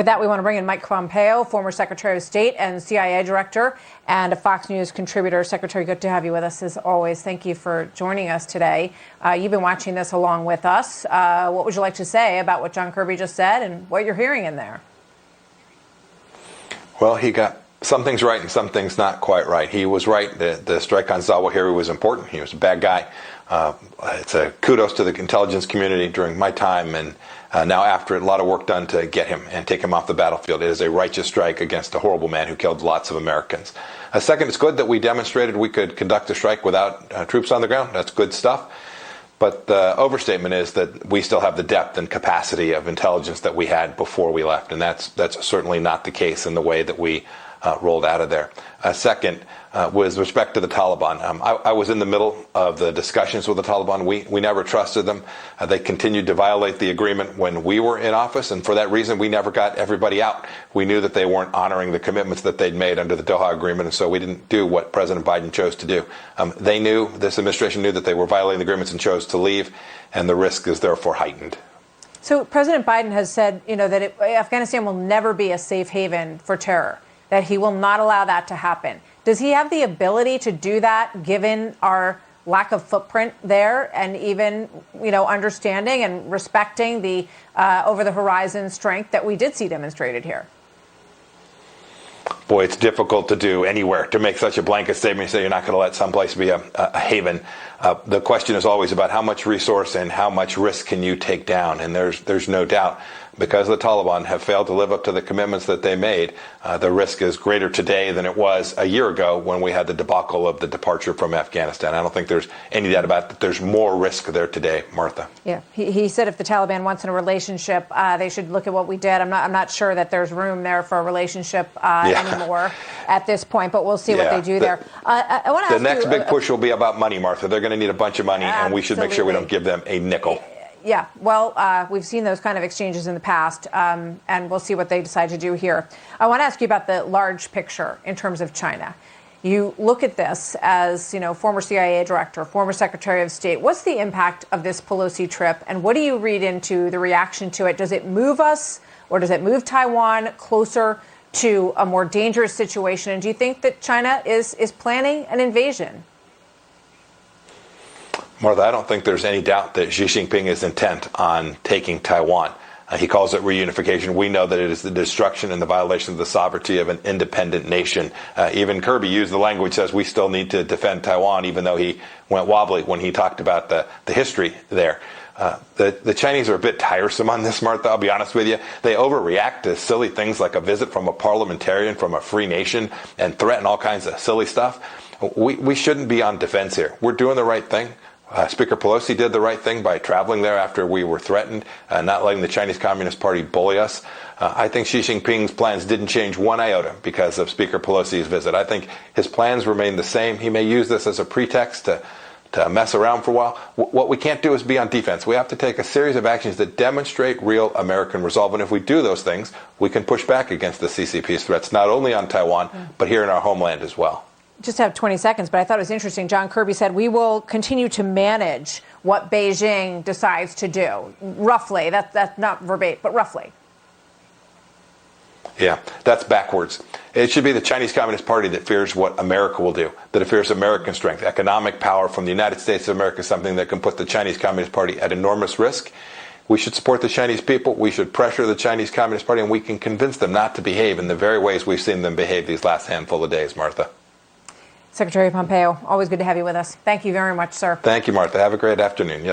With that, we want to bring in Mike Pompeo, former Secretary of State and CIA Director, and a Fox News contributor. Secretary, good to have you with us as always. Thank you for joining us today. You've been watching this along with us. What would you like to say about what John Kirby just said and what you're hearing in there? Well, he got some things right and some things not quite right. He was right. The strike on Zawahiri was important. He was a bad guy. It's a kudos to the intelligence community during my time, and now after it, a lot of work done to get him and take him off the battlefield. It is a righteous strike against a horrible man who killed lots of Americans. Second, it's good that we demonstrated we could conduct a strike without troops on the ground. That's good stuff. But the overstatement is that we still have the depth and capacity of intelligence that we had before we left, and that's certainly not the case in the way that we rolled out of there. Second, with respect to the Taliban, I was in the middle of the discussions with the Taliban. We never trusted them. They continued to violate the agreement when we were in office, and for that reason, we never got everybody out. We knew that they weren't honoring the commitments that they'd made under the Doha Agreement, and so we didn't do what President Biden chose to do. This administration knew that they were violating the agreements and chose to leave, and the risk is therefore heightened. So President Biden has said, that Afghanistan will never be a safe haven for terror, that he will not allow that to happen. Does he have the ability to do that given our lack of footprint there and even, understanding and respecting the over-the-horizon strength that we did see demonstrated here? Boy, it's difficult to do anywhere, to make such a blanket statement and say you're not going to let someplace be a haven. The question is always about how much resource and how much risk can you take down, and there's no doubt. Because the Taliban have failed to live up to the commitments that they made, the risk is greater today than it was a year ago when we had the debacle of the departure from Afghanistan. I don't think there's any doubt about that. There's more risk there today, Martha. Yeah, he said if the Taliban wants in a relationship, they should look at what we did. I'm not sure that there's room there for a relationship anymore at this point, but we'll see what they do there. I want to ask the next big push will be about money, Martha. They're going to need a bunch of money, and we should make sure we don't give them a nickel. Yeah, well, we've seen those kind of exchanges in the past, and we'll see what they decide to do here. I want to ask you about the large picture in terms of China. You look at this as, former CIA director, former Secretary of State. What's the impact of this Pelosi trip, and what do you read into the reaction to it? Does it move us, or does it move Taiwan closer to a more dangerous situation? And do you think that China is planning an invasion? Martha, I don't think there's any doubt that Xi Jinping is intent on taking Taiwan. He calls it reunification. We know that it is the destruction and the violation of the sovereignty of an independent nation. Even Kirby used the language, says we still need to defend Taiwan, even though he went wobbly when he talked about the history there. The Chinese are a bit tiresome on this, Martha, I'll be honest with you. They overreact to silly things like a visit from a parliamentarian from a free nation and threaten all kinds of silly stuff. We shouldn't be on defense here. We're doing the right thing. Speaker Pelosi did the right thing by traveling there after we were threatened, not letting the Chinese Communist Party bully us. I think Xi Jinping's plans didn't change one iota because of Speaker Pelosi's visit. I think his plans remain the same. He may use this as a pretext to mess around for a while. What we can't do is be on defense. We have to take a series of actions that demonstrate real American resolve. And if we do those things, we can push back against the CCP's threats, not only on Taiwan, but here in our homeland as well. Just have 20 seconds, but I thought it was interesting. John Kirby said we will continue to manage what Beijing decides to do. Roughly. That's not verbatim, but roughly. Yeah, that's backwards. It should be the Chinese Communist Party that fears what America will do, that it fears American strength. Economic power from the United States of America is something that can put the Chinese Communist Party at enormous risk. We should support the Chinese people. We should pressure the Chinese Communist Party, and we can convince them not to behave in the very ways we've seen them behave these last handful of days, Martha. Secretary Pompeo, always good to have you with us. Thank you very much, sir. Thank you, Martha. Have a great afternoon. Yes.